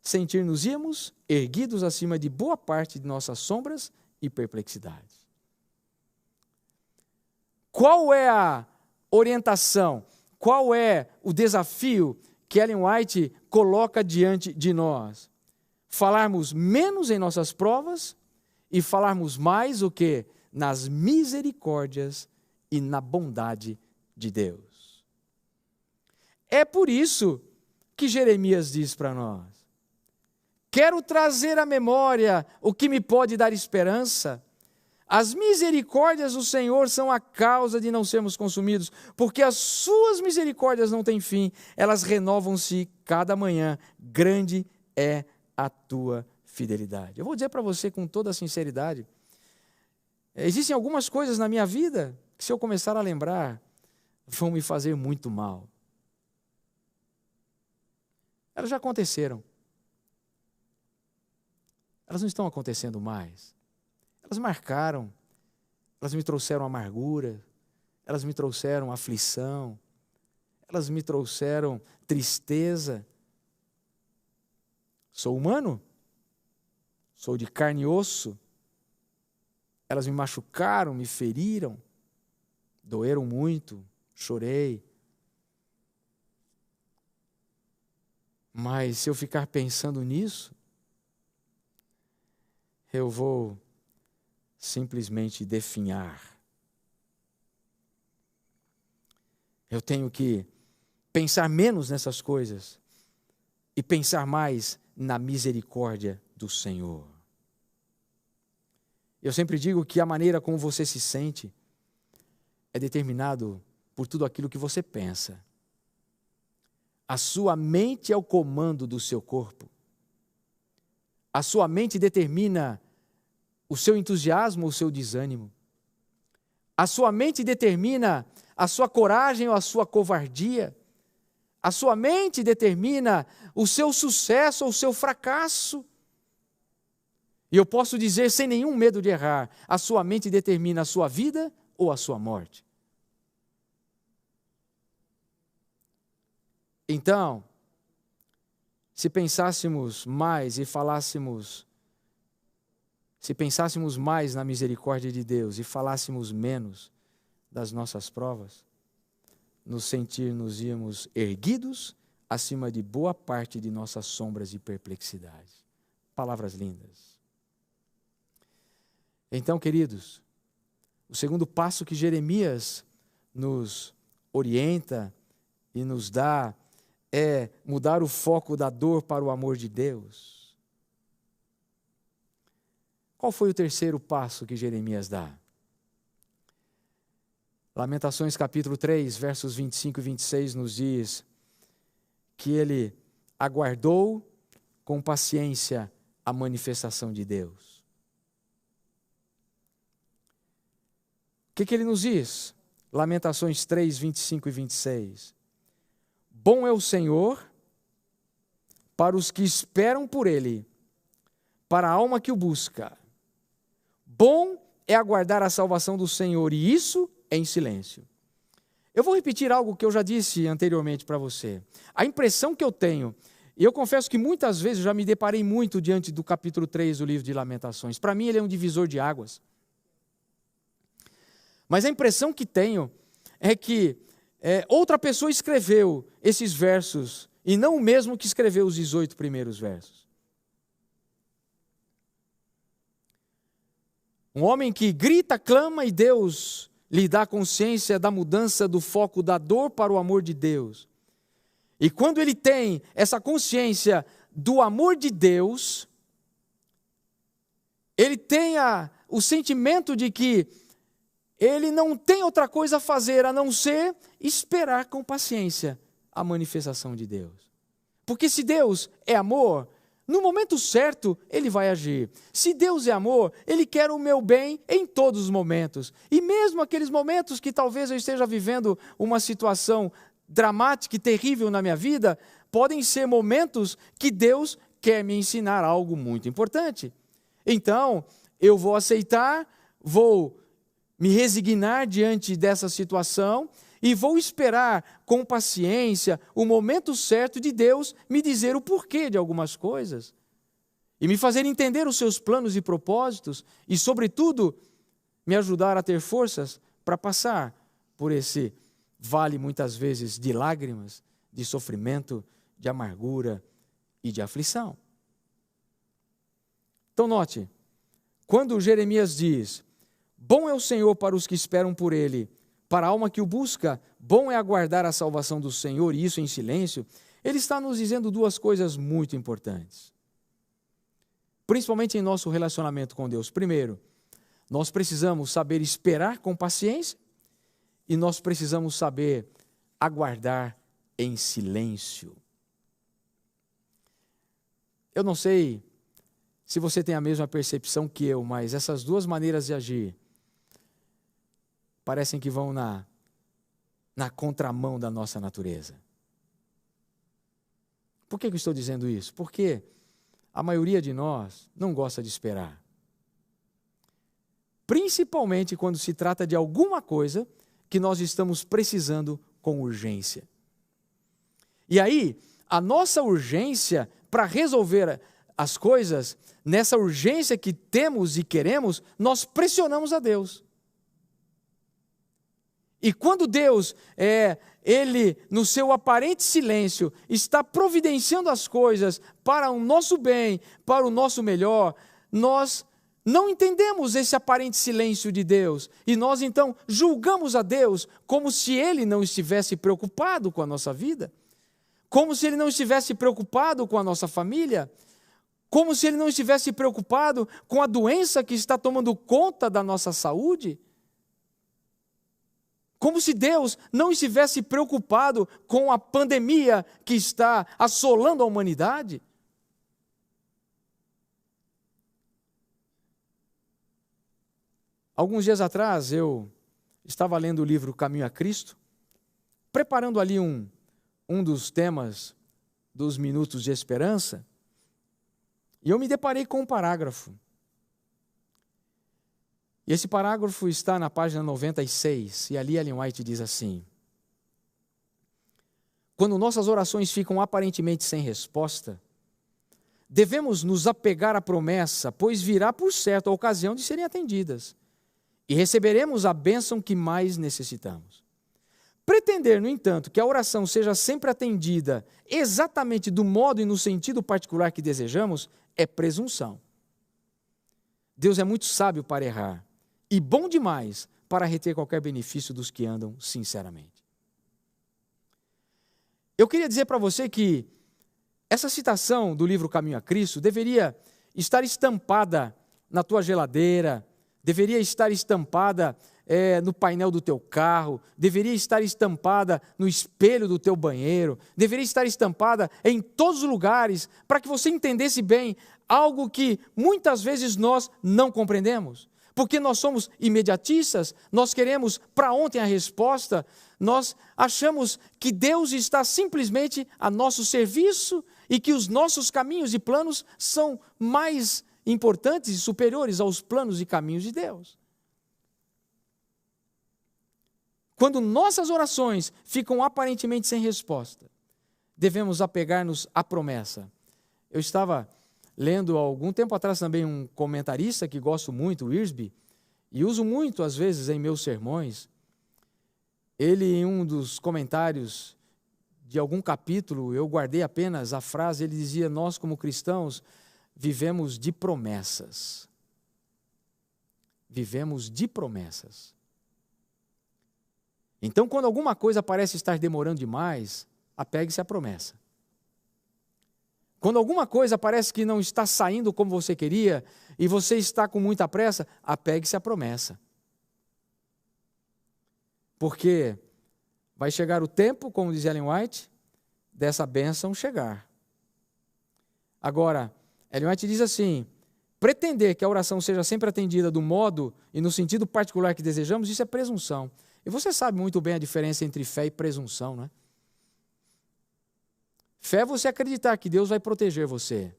sentir-nos-íamos erguidos acima de boa parte de nossas sombras e perplexidades. Qual é a orientação? Qual é o desafio que Ellen White coloca diante de nós? Falarmos menos em nossas provas e falarmos mais o quê? Nas misericórdias e na bondade de Deus. É por isso que Jeremias diz para nós? Quero trazer à memória o que me pode dar esperança. As misericórdias do Senhor são a causa de não sermos consumidos, porque as suas misericórdias não têm fim, elas renovam-se cada manhã. Grande é a tua fidelidade. Eu vou dizer para você com toda a sinceridade, existem algumas coisas na minha vida que, se eu começar a lembrar, vão me fazer muito mal. Elas já aconteceram. Elas não estão acontecendo mais. Elas marcaram, elas me trouxeram amargura, elas me trouxeram aflição, elas me trouxeram tristeza. Sou humano, sou de carne e osso. Elas me machucaram, me feriram, doeram muito, chorei. Mas se eu ficar pensando nisso, eu vou simplesmente definhar. Eu tenho que pensar menos nessas coisas e pensar mais na misericórdia do Senhor. Eu sempre digo que a maneira como você se sente é determinado por tudo aquilo que você pensa. A sua mente é o comando do seu corpo. A sua mente determina o seu entusiasmo ou o seu desânimo. A sua mente determina a sua coragem ou a sua covardia. A sua mente determina o seu sucesso ou o seu fracasso. E eu posso dizer sem nenhum medo de errar, a sua mente determina a sua vida ou a sua morte. Então, se pensássemos mais e se pensássemos mais na misericórdia de Deus e falássemos menos das nossas provas, nos íamos erguidos acima de boa parte de nossas sombras e perplexidades. Palavras lindas. Então, queridos, o segundo passo que Jeremias nos orienta e nos dá é mudar o foco da dor para o amor de Deus. Qual foi o terceiro passo que Jeremias dá? Lamentações capítulo 3, versos 25 e 26 nos diz que ele aguardou com paciência a manifestação de Deus. O que ele nos diz? Lamentações 3, 25 e 26. Bom é o Senhor para os que esperam por Ele, para a alma que o busca. Bom é aguardar a salvação do Senhor, e isso em silêncio. Eu vou repetir algo que eu já disse anteriormente para você. A impressão que eu tenho, e eu confesso que muitas vezes eu já me deparei muito diante do capítulo 3 do livro de Lamentações. Para mim ele é um divisor de águas. Mas a impressão que tenho é que outra pessoa escreveu esses versos, e não o mesmo que escreveu os 18 primeiros versos. Um homem que grita, clama, e Deus lhe dá consciência da mudança do foco da dor para o amor de Deus. E quando ele tem essa consciência do amor de Deus, ele tem o sentimento de que ele não tem outra coisa a fazer a não ser esperar com paciência a manifestação de Deus. Porque se Deus é amor, no momento certo Ele vai agir. Se Deus é amor, Ele quer o meu bem em todos os momentos. E mesmo aqueles momentos que talvez eu esteja vivendo uma situação dramática e terrível na minha vida, podem ser momentos que Deus quer me ensinar algo muito importante. Então, eu vou aceitar, vou me resignar diante dessa situação e vou esperar com paciência o momento certo de Deus me dizer o porquê de algumas coisas e me fazer entender os seus planos e propósitos e, sobretudo, me ajudar a ter forças para passar por esse vale, muitas vezes, de lágrimas, de sofrimento, de amargura e de aflição. Então, note, quando Jeremias diz: bom é o Senhor para os que esperam por Ele, para a alma que o busca, bom é aguardar a salvação do Senhor, e isso em silêncio, ele está nos dizendo duas coisas muito importantes, principalmente em nosso relacionamento com Deus. Primeiro, nós precisamos saber esperar com paciência e nós precisamos saber aguardar em silêncio. Eu não sei se você tem a mesma percepção que eu, mas essas duas maneiras de agir parecem que vão na contramão da nossa natureza. Por que eu estou dizendo isso? Porque a maioria de nós não gosta de esperar. Principalmente quando se trata de alguma coisa que nós estamos precisando com urgência. E aí, a nossa urgência para resolver as coisas, nessa urgência que temos e queremos, nós pressionamos a Deus. E quando Deus, Ele, no seu aparente silêncio, está providenciando as coisas para o nosso bem, para o nosso melhor, nós não entendemos esse aparente silêncio de Deus. E nós então julgamos a Deus como se Ele não estivesse preocupado com a nossa vida, como se Ele não estivesse preocupado com a nossa família, como se Ele não estivesse preocupado com a doença que está tomando conta da nossa saúde. Como se Deus não estivesse preocupado com a pandemia que está assolando a humanidade. Alguns dias atrás eu estava lendo o livro Caminho a Cristo, preparando ali um dos temas dos Minutos de Esperança, e eu me deparei com um parágrafo. E esse parágrafo está na página 96, e ali Ellen White diz assim: quando nossas orações ficam aparentemente sem resposta, devemos nos apegar à promessa, pois virá por certo a ocasião de serem atendidas, e receberemos a bênção que mais necessitamos. Pretender, no entanto, que a oração seja sempre atendida exatamente do modo e no sentido particular que desejamos, é presunção. Deus é muito sábio para errar e bom demais para reter qualquer benefício dos que andam sinceramente. Eu queria dizer para você que essa citação do livro Caminho a Cristo deveria estar estampada na tua geladeira, deveria estar estampada no painel do teu carro, deveria estar estampada no espelho do teu banheiro, deveria estar estampada em todos os lugares, para que você entendesse bem algo que muitas vezes nós não compreendemos. Porque nós somos imediatistas, nós queremos para ontem a resposta, nós achamos que Deus está simplesmente a nosso serviço e que os nossos caminhos e planos são mais importantes e superiores aos planos e caminhos de Deus. Quando nossas orações ficam aparentemente sem resposta, devemos apegar-nos à promessa. Eu estava lendo há algum tempo atrás também um comentarista que gosto muito, Wiersbe, e uso muito às vezes em meus sermões. Ele, em um dos comentários de algum capítulo, eu guardei apenas a frase, ele dizia: nós como cristãos vivemos de promessas. Vivemos de promessas. Então, quando alguma coisa parece estar demorando demais, apegue-se à promessa. Quando alguma coisa parece que não está saindo como você queria e você está com muita pressa, apegue-se à promessa. Porque vai chegar o tempo, como diz Ellen White, dessa bênção chegar. Agora, Ellen White diz assim: pretender que a oração seja sempre atendida do modo e no sentido particular que desejamos, isso é presunção. E você sabe muito bem a diferença entre fé e presunção, não é? Fé é você acreditar que Deus vai proteger você.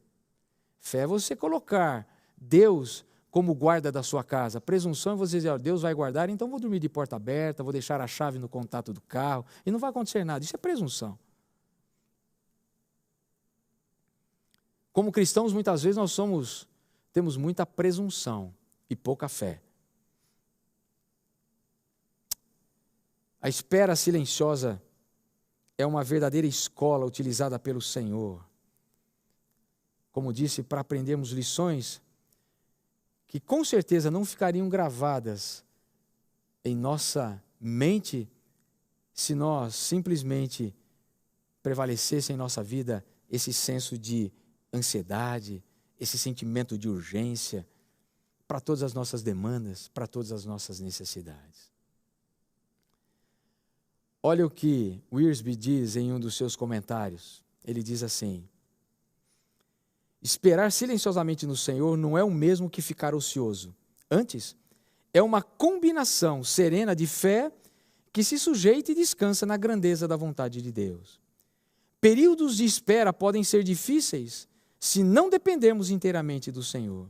Fé é você colocar Deus como guarda da sua casa. Presunção é você dizer: Deus vai guardar, então vou dormir de porta aberta, vou deixar a chave no contato do carro e não vai acontecer nada. Isso é presunção. Como cristãos, muitas vezes temos muita presunção e pouca fé. A espera silenciosa é uma verdadeira escola utilizada pelo Senhor. Como disse, para aprendermos lições que com certeza não ficariam gravadas em nossa mente se nós simplesmente prevalecesse em nossa vida esse senso de ansiedade, esse sentimento de urgência para todas as nossas demandas, para todas as nossas necessidades. Olha o que Wiersbe diz em um dos seus comentários. Ele diz assim: esperar silenciosamente no Senhor não é o mesmo que ficar ocioso. Antes, é uma combinação serena de fé que se sujeita e descansa na grandeza da vontade de Deus. Períodos de espera podem ser difíceis se não dependermos inteiramente do Senhor.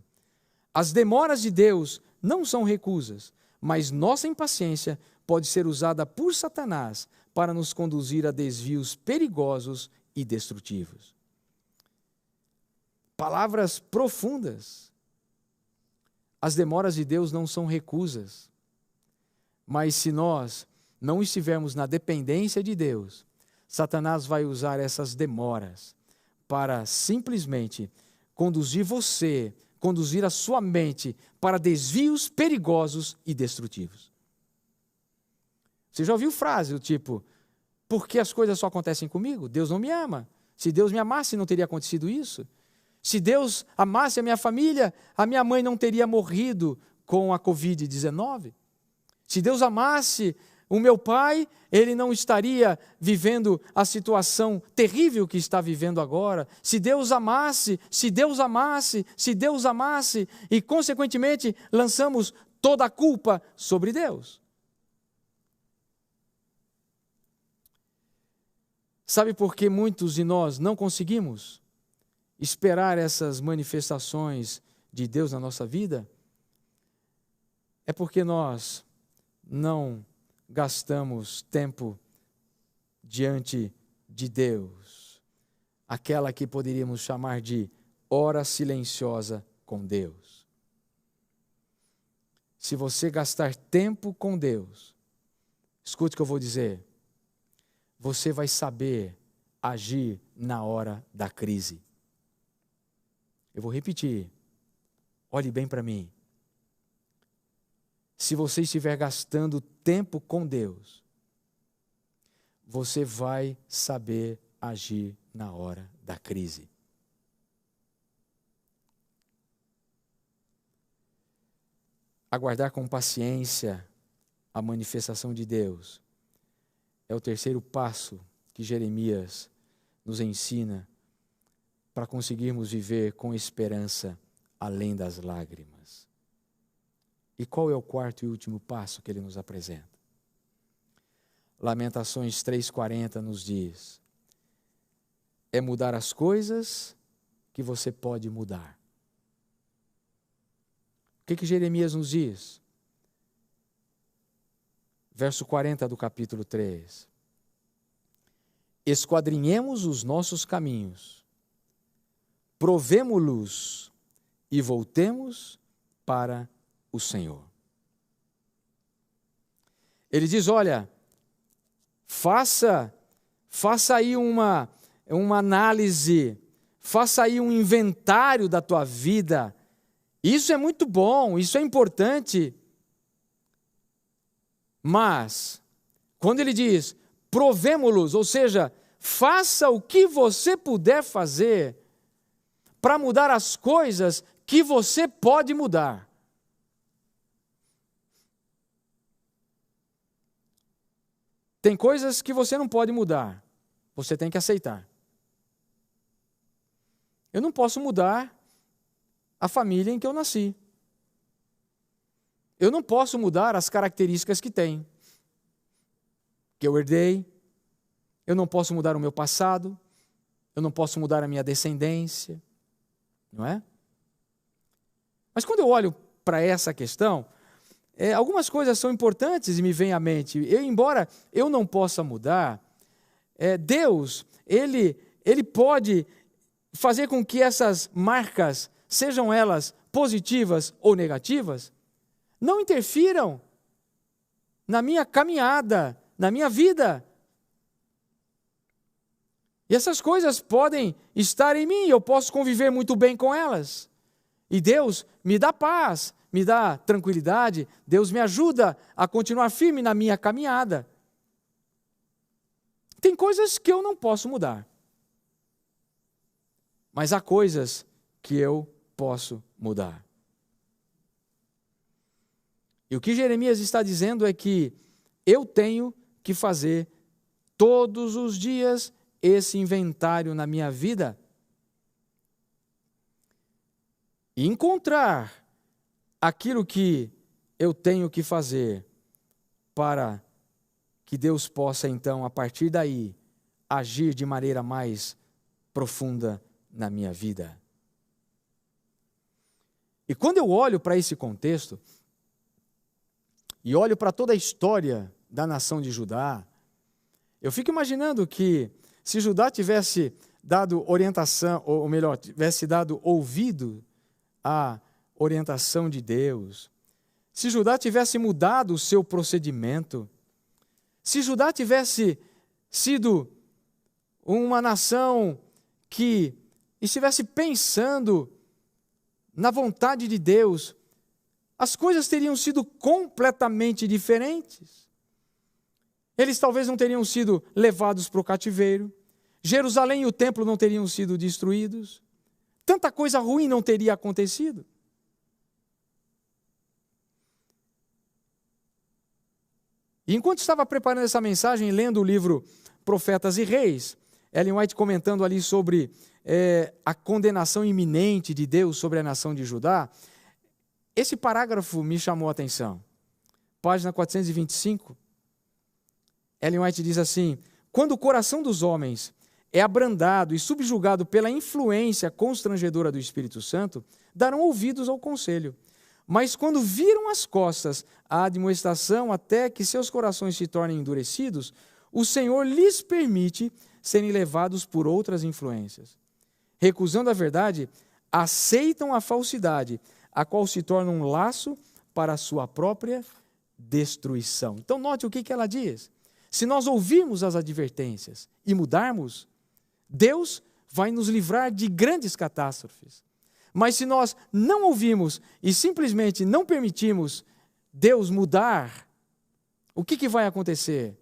As demoras de Deus não são recusas, mas nossa impaciência pode ser usada por Satanás para nos conduzir a desvios perigosos e destrutivos. Palavras profundas. As demoras de Deus não são recusas, mas se nós não estivermos na dependência de Deus, Satanás vai usar essas demoras para simplesmente conduzir você, conduzir a sua mente para desvios perigosos e destrutivos. Você já ouviu frase do tipo: por que as coisas só acontecem comigo? Deus não me ama. Se Deus me amasse, não teria acontecido isso. Se Deus amasse a minha família, a minha mãe não teria morrido com a Covid-19. Se Deus amasse o meu pai, ele não estaria vivendo a situação terrível que está vivendo agora. Se Deus amasse, e consequentemente lançamos toda a culpa sobre Deus. Sabe por que muitos de nós não conseguimos esperar essas manifestações de Deus na nossa vida? É porque nós não gastamos tempo diante de Deus, aquela que poderíamos chamar de hora silenciosa com Deus. Se você gastar tempo com Deus, escute o que eu vou dizer, você vai saber agir na hora da crise. Eu vou repetir, olhe bem para mim. Se você estiver gastando tempo com Deus, você vai saber agir na hora da crise. Aguardar com paciência a manifestação de Deus é o terceiro passo que Jeremias nos ensina para conseguirmos viver com esperança além das lágrimas. E qual é o quarto e último passo que ele nos apresenta? Lamentações 3:40 nos diz: é mudar as coisas que você pode mudar. O que Jeremias nos diz? Verso 40 do capítulo 3. Esquadrinhemos os nossos caminhos, provemo-los e voltemos para o Senhor. Ele diz, olha, faça aí uma análise, faça aí um inventário da tua vida. Isso é muito bom, isso é importante. Mas, quando ele diz, provemo-los, ou seja, faça o que você puder fazer para mudar as coisas que você pode mudar. Tem coisas que você não pode mudar, você tem que aceitar. Eu não posso mudar a família em que eu nasci. Eu não posso mudar as características que tenho, que eu herdei. Eu não posso mudar o meu passado. Eu não posso mudar a minha descendência. Não é? Mas quando eu olho para essa questão, algumas coisas são importantes e me vêm à mente. Embora eu não possa mudar, Deus, Ele pode fazer com que essas marcas, sejam elas positivas ou negativas, não interfiram na minha caminhada, na minha vida. E essas coisas podem estar em mim, eu posso conviver muito bem com elas. E Deus me dá paz, me dá tranquilidade, Deus me ajuda a continuar firme na minha caminhada. Tem coisas que eu não posso mudar, mas há coisas que eu posso mudar. E o que Jeremias está dizendo é que eu tenho que fazer todos os dias esse inventário na minha vida e encontrar aquilo que eu tenho que fazer para que Deus possa, então, a partir daí, agir de maneira mais profunda na minha vida. E quando eu olho para esse contexto, e olho para toda a história da nação de Judá, eu fico imaginando que se Judá tivesse dado orientação, ou melhor, tivesse dado ouvido à orientação de Deus, se Judá tivesse mudado o seu procedimento, se Judá tivesse sido uma nação que estivesse pensando na vontade de Deus, as coisas teriam sido completamente diferentes. Eles talvez não teriam sido levados para o cativeiro, Jerusalém e o templo não teriam sido destruídos, tanta coisa ruim não teria acontecido. E enquanto estava preparando essa mensagem, lendo o livro Profetas e Reis, Ellen White comentando ali sobre a condenação iminente de Deus sobre a nação de Judá, esse parágrafo me chamou a atenção. Página 425, Ellen White diz assim: quando o coração dos homens é abrandado e subjugado pela influência constrangedora do Espírito Santo, darão ouvidos ao conselho. Mas quando viram as costas à admoestação até que seus corações se tornem endurecidos, o Senhor lhes permite serem levados por outras influências. Recusando a verdade, aceitam a falsidade, a qual se torna um laço para a sua própria destruição. Então note o que ela diz. Se nós ouvirmos as advertências e mudarmos, Deus vai nos livrar de grandes catástrofes. Mas se nós não ouvirmos e simplesmente não permitirmos Deus mudar, o que vai acontecer?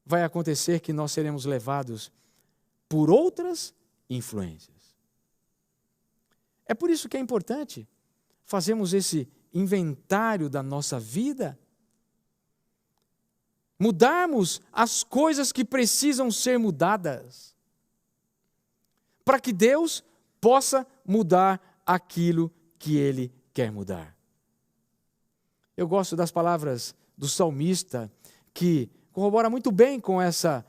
Vai acontecer que nós seremos levados por outras influências. É por isso que é importante fazermos esse inventário da nossa vida, mudarmos as coisas que precisam ser mudadas, para que Deus possa mudar aquilo que Ele quer mudar. Eu gosto das palavras do salmista, que corrobora muito bem com esse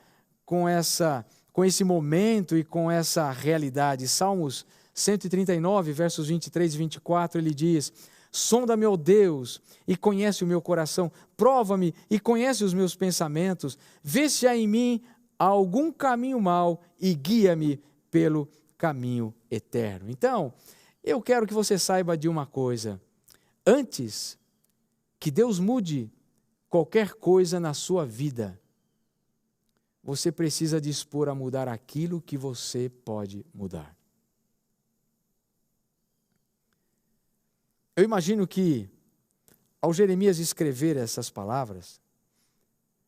momento e com essa realidade. Salmos 139, versos 23 e 24, ele diz: sonda-me, ó Deus, e conhece o meu coração, prova-me e conhece os meus pensamentos, vê se há em mim algum caminho mau e guia-me pelo caminho eterno. Então, eu quero que você saiba de uma coisa: antes que Deus mude qualquer coisa na sua vida, você precisa dispor a mudar aquilo que você pode mudar. Eu imagino que, ao Jeremias escrever essas palavras,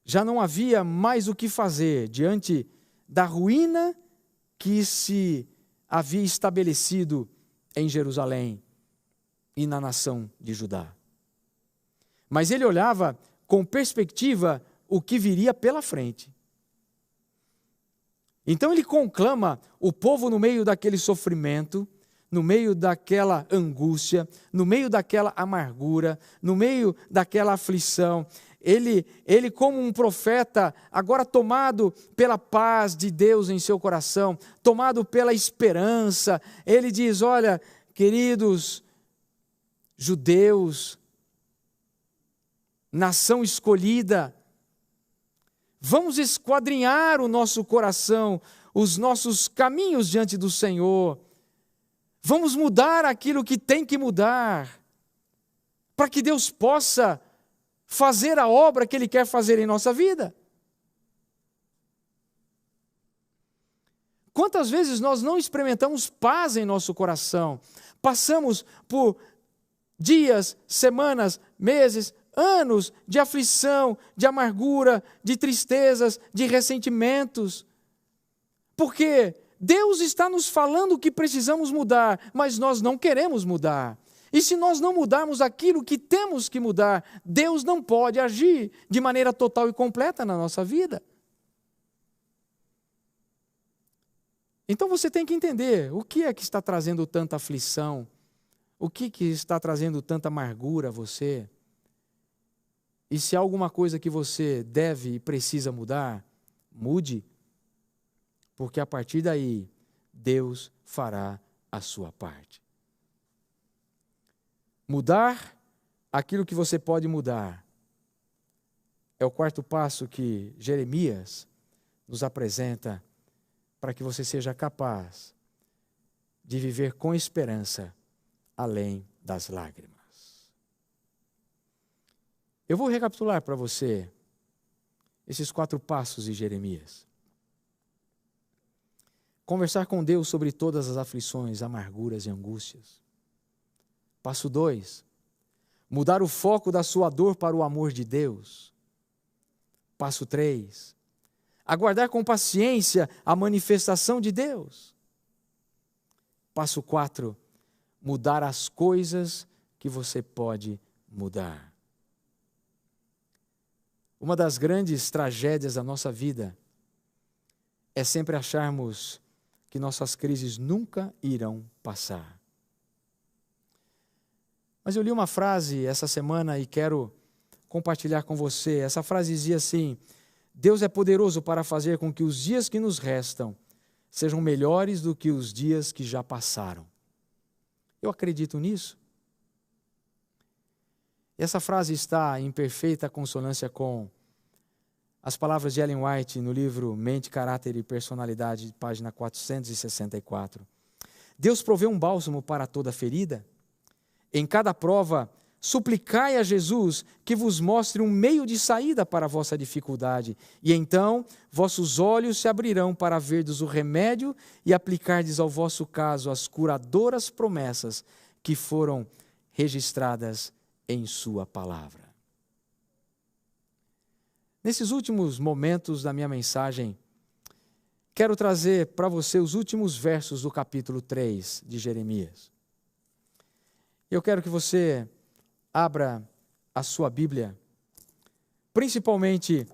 já não havia mais o que fazer diante da ruína que se havia estabelecido em Jerusalém e na nação de Judá. Mas ele olhava com perspectiva o que viria pela frente. Então ele conclama o povo no meio daquele sofrimento, no meio daquela angústia, no meio daquela amargura, no meio daquela aflição. Ele como um profeta, agora tomado pela paz de Deus em seu coração, tomado pela esperança, ele diz: olha, queridos judeus, nação escolhida, vamos esquadrinhar o nosso coração, os nossos caminhos diante do Senhor. Vamos mudar aquilo que tem que mudar, para que Deus possa fazer a obra que Ele quer fazer em nossa vida. Quantas vezes nós não experimentamos paz em nosso coração? Passamos por dias, semanas, meses, anos de aflição, de amargura, de tristezas, de ressentimentos. Porque Deus está nos falando que precisamos mudar, mas nós não queremos mudar. E se nós não mudarmos aquilo que temos que mudar, Deus não pode agir de maneira total e completa na nossa vida. Então você tem que entender o que é que está trazendo tanta aflição, o que está trazendo tanta amargura a você. E se há alguma coisa que você deve e precisa mudar, mude, porque a partir daí Deus fará a sua parte. Mudar aquilo que você pode mudar é o quarto passo que Jeremias nos apresenta para que você seja capaz de viver com esperança além das lágrimas. Eu vou recapitular para você esses 4 passos de Jeremias. Conversar com Deus sobre todas as aflições, amarguras e angústias. Passo 2, mudar o foco da sua dor para o amor de Deus. Passo 3, aguardar com paciência a manifestação de Deus. Passo 4, mudar as coisas que você pode mudar. Uma das grandes tragédias da nossa vida é sempre acharmos que nossas crises nunca irão passar. Mas eu li uma frase essa semana e quero compartilhar com você. Essa frase dizia assim: Deus é poderoso para fazer com que os dias que nos restam sejam melhores do que os dias que já passaram. Eu acredito nisso. Essa frase está em perfeita consonância com as palavras de Ellen White no livro Mente, Caráter e Personalidade, página 464. Deus proveu um bálsamo para toda ferida. Em cada prova, suplicai a Jesus que vos mostre um meio de saída para a vossa dificuldade, e então vossos olhos se abrirão para verdes o remédio e aplicardes ao vosso caso as curadoras promessas que foram registradas em sua palavra. Nesses últimos momentos da minha mensagem, quero trazer para você os últimos versos do capítulo 3 de Jeremias. Eu quero que você abra a sua Bíblia, principalmente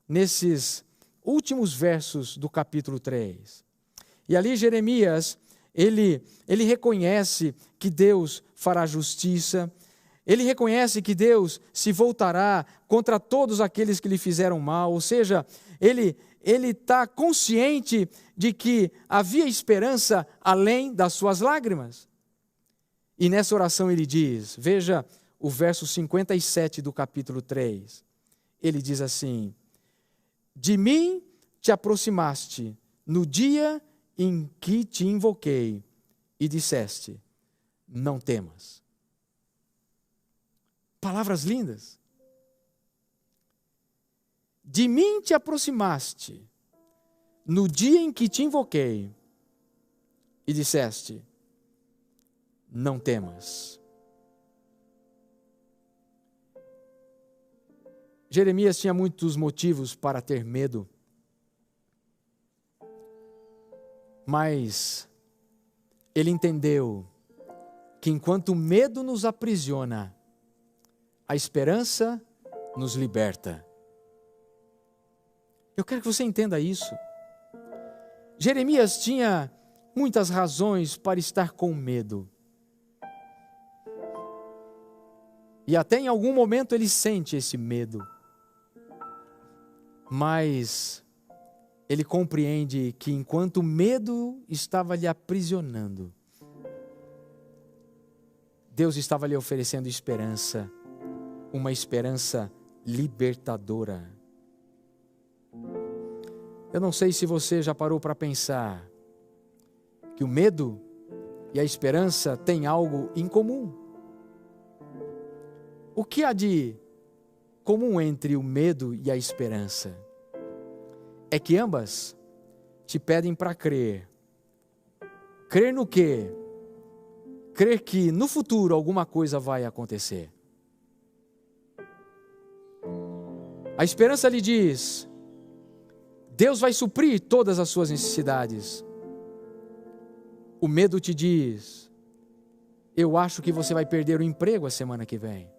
nesses últimos versos do capítulo 3. E ali Jeremias, ele reconhece que Deus fará justiça, ele reconhece que Deus se voltará contra todos aqueles que lhe fizeram mal, ou seja, ele está consciente de que havia esperança além das suas lágrimas. E nessa oração ele diz, veja o verso 57 do capítulo 3, ele diz assim: de mim te aproximaste no dia em que te invoquei e disseste, não temas. Palavras lindas. De mim te aproximaste no dia em que te invoquei e disseste, não temas. Jeremias tinha muitos motivos para ter medo, mas ele entendeu que enquanto o medo nos aprisiona, a esperança nos liberta. Eu quero que você entenda isso. Jeremias tinha muitas razões para estar com medo. E até em algum momento ele sente esse medo. Mas ele compreende que enquanto o medo estava lhe aprisionando, Deus estava lhe oferecendo esperança, uma esperança libertadora. Eu não sei se você já parou para pensar que o medo e a esperança têm algo em comum. O que há de comum entre o medo e a esperança? É que ambas te pedem para crer. Crer no quê? Crer que no futuro alguma coisa vai acontecer. A esperança lhe diz: Deus vai suprir todas as suas necessidades. O medo te diz: eu acho que você vai perder o emprego a semana que vem.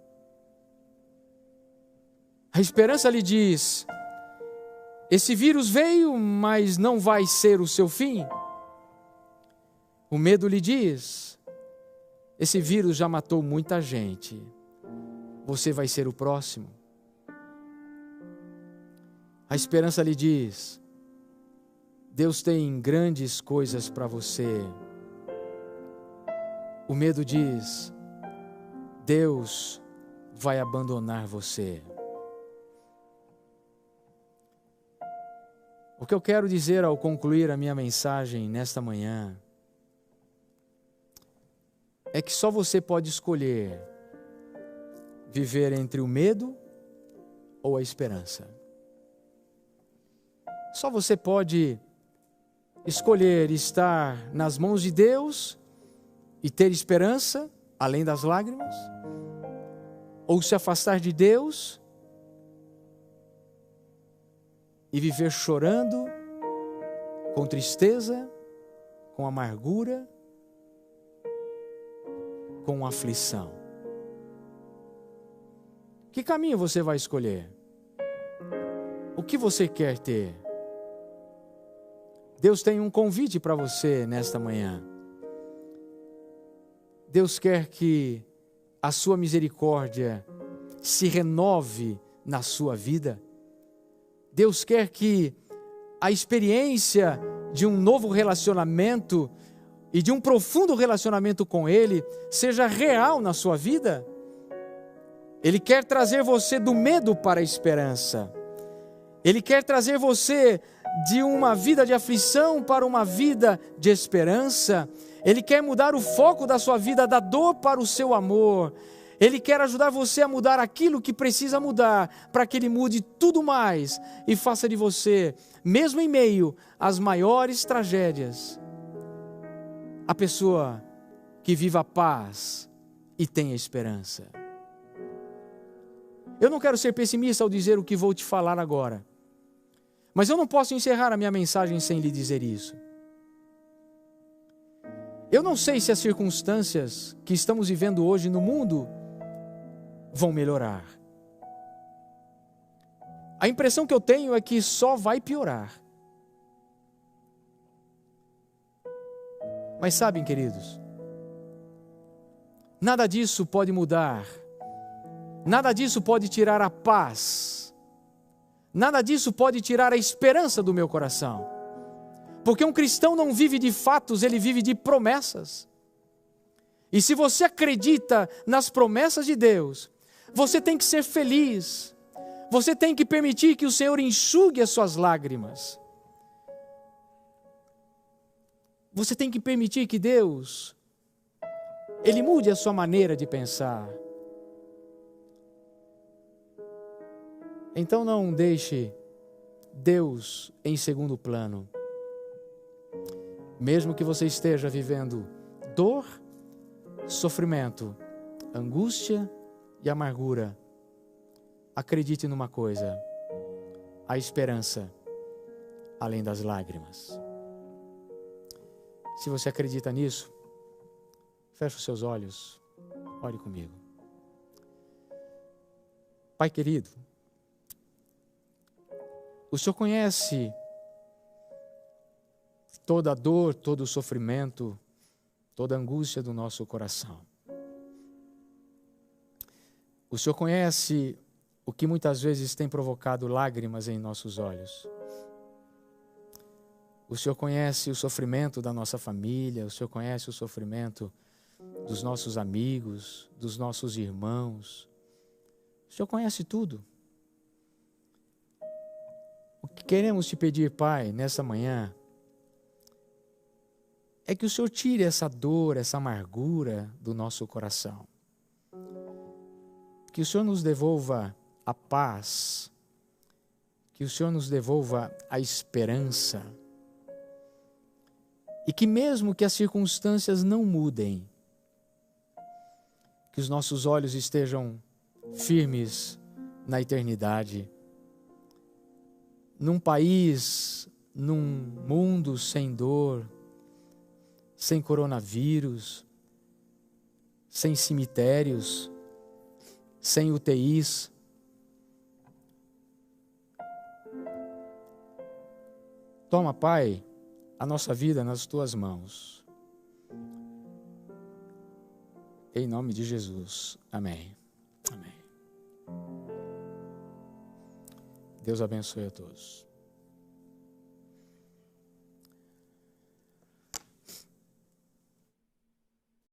A esperança lhe diz: esse vírus veio, mas não vai ser o seu fim. O medo lhe diz: esse vírus já matou muita gente, você vai ser o próximo. A esperança lhe diz: Deus tem grandes coisas para você. O medo diz: Deus vai abandonar você. O que eu quero dizer ao concluir a minha mensagem nesta manhã é que só você pode escolher viver entre o medo ou a esperança. Só você pode escolher estar nas mãos de Deus e ter esperança, além das lágrimas, ou se afastar de Deus e viver chorando, com tristeza, com amargura, com aflição. Que caminho você vai escolher? O que você quer ter? Deus tem um convite para você nesta manhã. Deus quer que a sua misericórdia se renove na sua vida. Deus quer que a experiência de um novo relacionamento e de um profundo relacionamento com Ele seja real na sua vida. Ele quer trazer você do medo para a esperança. Ele quer trazer você de uma vida de aflição para uma vida de esperança. Ele quer mudar o foco da sua vida, da dor para o seu amor. Ele quer ajudar você a mudar aquilo que precisa mudar, para que Ele mude tudo mais e faça de você, mesmo em meio às maiores tragédias, a pessoa que viva a paz e tenha esperança. Eu não quero ser pessimista ao dizer o que vou te falar agora, mas eu não posso encerrar a minha mensagem sem lhe dizer isso. Eu não sei se as circunstâncias que estamos vivendo hoje no mundo vão melhorar. A impressão que eu tenho é que só vai piorar. Mas sabem, queridos, nada disso pode mudar, nada disso pode tirar a paz, nada disso pode tirar a esperança do meu coração. Porque um cristão não vive de fatos, ele vive de promessas. E se você acredita nas promessas de Deus, você tem que ser feliz. Você tem que permitir que o Senhor enxugue as suas lágrimas. Você tem que permitir que Deus, Ele mude a sua maneira de pensar. Então não deixe Deus em segundo plano. Mesmo que você esteja vivendo dor, sofrimento, angústia e amargura, acredite numa coisa: a esperança além das lágrimas. Se você acredita nisso, feche os seus olhos, ore comigo. Pai querido, o Senhor conhece toda a dor, todo o sofrimento, toda a angústia do nosso coração. O Senhor conhece o que muitas vezes tem provocado lágrimas em nossos olhos. O Senhor conhece o sofrimento da nossa família, o Senhor conhece o sofrimento dos nossos amigos, dos nossos irmãos. O Senhor conhece tudo. O que queremos te pedir, Pai, nessa manhã, é que o Senhor tire essa dor, essa amargura do nosso coração. Que o Senhor nos devolva a paz, que o Senhor nos devolva a esperança, e que mesmo que as circunstâncias não mudem, que os nossos olhos estejam firmes na eternidade, num país, num mundo sem dor, sem coronavírus, sem cemitérios, sem UTIs. Toma, Pai, a nossa vida nas tuas mãos. Em nome de Jesus. Amém. Amém. Deus abençoe a todos.